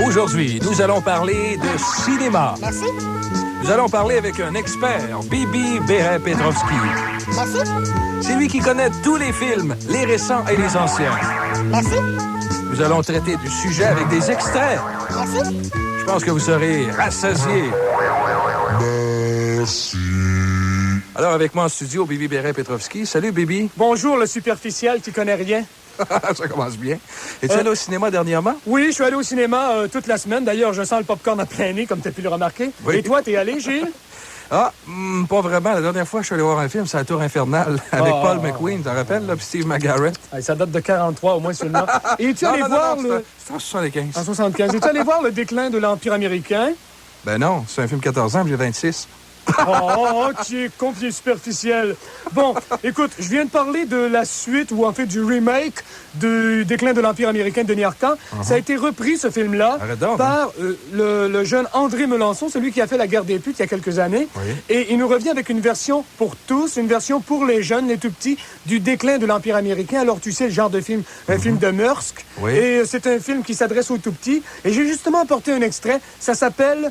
Aujourd'hui, nous allons parler de cinéma. Merci. Nous allons parler avec un expert, Bibi Beret-Petrovski. Merci. C'est lui qui connaît tous les films, les récents et les anciens. Merci. Nous allons traiter du sujet avec des extraits. Merci. Je pense que vous serez rassasiés. Merci. Alors, avec moi en studio, Bibi Beret-Petrovski. Salut, Bibi. Bonjour, le superficiel qui connaît rien. Ça commence bien. Es-tu allé au cinéma dernièrement? Oui, je suis allé au cinéma toute la semaine. D'ailleurs, je sens le popcorn à plein nez, comme tu as pu le remarquer. Oui. Et toi, t'es allé, Gilles? Ah, pas vraiment. La dernière fois, je suis allé voir un film, c'est La Tour Infernale, avec Paul McQueen, t'en rappelles, là, puis Steve McGarrett. Ah, ça date de 43, au moins, celui-là. Et es-tu allé voir le... C'est en 75. En 75. Es-tu allé voir le déclin de l'Empire américain? Ben non, c'est un film 14 ans, puis j'ai 26. Oh, tu es con, tu es superficiel. Bon, écoute, je viens de parler de la suite, ou en fait du remake du déclin de l'Empire américain de Denis Arcand. Ça a été repris, ce film-là, Arrête donc, par le jeune André Melançon, celui qui a fait La Guerre des putes il y a quelques années. Oui. Et il nous revient avec une version pour tous, une version pour les jeunes, les tout-petits, du déclin de l'Empire américain. Alors, tu sais, le genre de film, un film de Mursk. Oui. Et c'est un film qui s'adresse aux tout-petits. Et j'ai justement apporté un extrait. Ça s'appelle,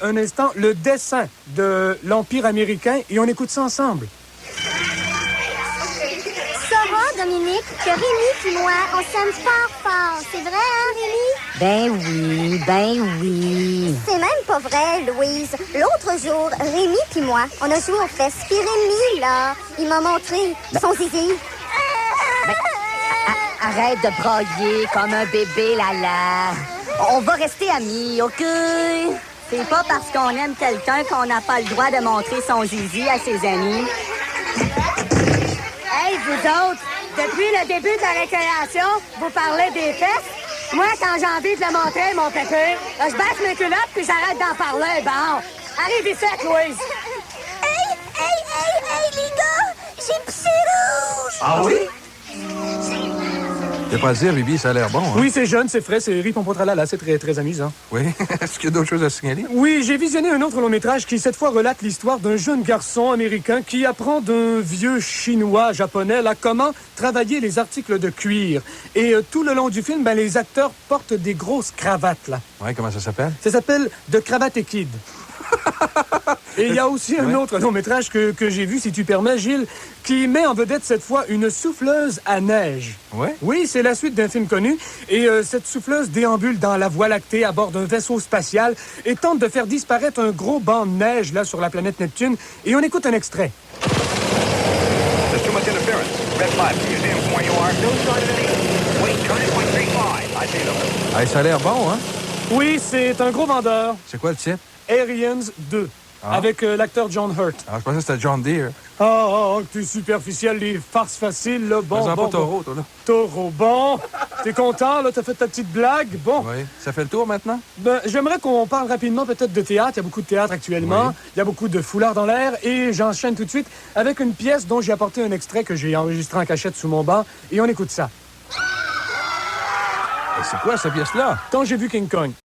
un instant, Le dessin de l'Empire américain. Et on écoute ça ensemble. Ça va, Dominique, que Rémi puis moi, on s'aime fort. C'est vrai, hein, Rémi? Ben oui. C'est même pas vrai, Louise. L'autre jour, Rémi puis moi, on a joué aux fesses. Puis Rémi, là, il m'a montré son zizi. Arrête de brailler comme un bébé, Lala. On va rester amis, OK? C'est pas parce qu'on aime quelqu'un qu'on n'a pas le droit de montrer son zizi à ses amis. Hey, vous autres, depuis le début de la récréation, vous parlez des fesses? Moi, quand j'ai envie de le montrer, mon pépé, je baisse mes culottes puis j'arrête d'en parler. Bon, arrive ici, Louise. Hey, les gars, j'ai pissé rouge. Ah oui? Je vais pas le dire, Bibi, ça a l'air bon, hein? Oui, c'est jeune, c'est frais, c'est ripompotralala, c'est très, très amusant. Oui. Est-ce qu'il y a d'autres choses à signaler? Oui, j'ai visionné un autre long-métrage qui, cette fois, relate l'histoire d'un jeune garçon américain qui apprend d'un vieux chinois japonais là, comment travailler les articles de cuir. Et tout le long du film, les acteurs portent des grosses cravates, là. Oui, comment ça s'appelle? Ça s'appelle The Cravate Kid. Et il y a aussi un autre long-métrage que j'ai vu, si tu permets, Gilles, qui met en vedette cette fois une souffleuse à neige. Ouais? Oui, c'est la suite d'un film connu. Et cette souffleuse déambule dans la Voie lactée à bord d'un vaisseau spatial et tente de faire disparaître un gros banc de neige là sur la planète Neptune. Et on écoute un extrait. There's too much interference. Red 5, can you see them from where you are? No sign of any. Wait, turn it 135. I see them. Hey, ça a l'air bon, hein? Oui, c'est un gros vendeur. C'est quoi le titre? Aliens 2. Avec l'acteur John Hurt. Alors, je pensais que c'était John Deere. T'es superficiel, les farces faciles, là. Bon, Faisant bon, pas taureau, toi, là. Taureau, bon. T'es content, là? T'as fait ta petite blague? Bon. Oui. Ça fait le tour, maintenant? Ben, j'aimerais qu'on parle rapidement peut-être de théâtre. Il y a beaucoup de théâtre actuellement. Oui. Il y a beaucoup de foulards dans l'air. Et j'enchaîne tout de suite avec une pièce dont j'ai apporté un extrait que j'ai enregistré en cachette sous mon banc. Et on écoute ça. Et c'est quoi, cette pièce-là? Quand j'ai vu King Kong.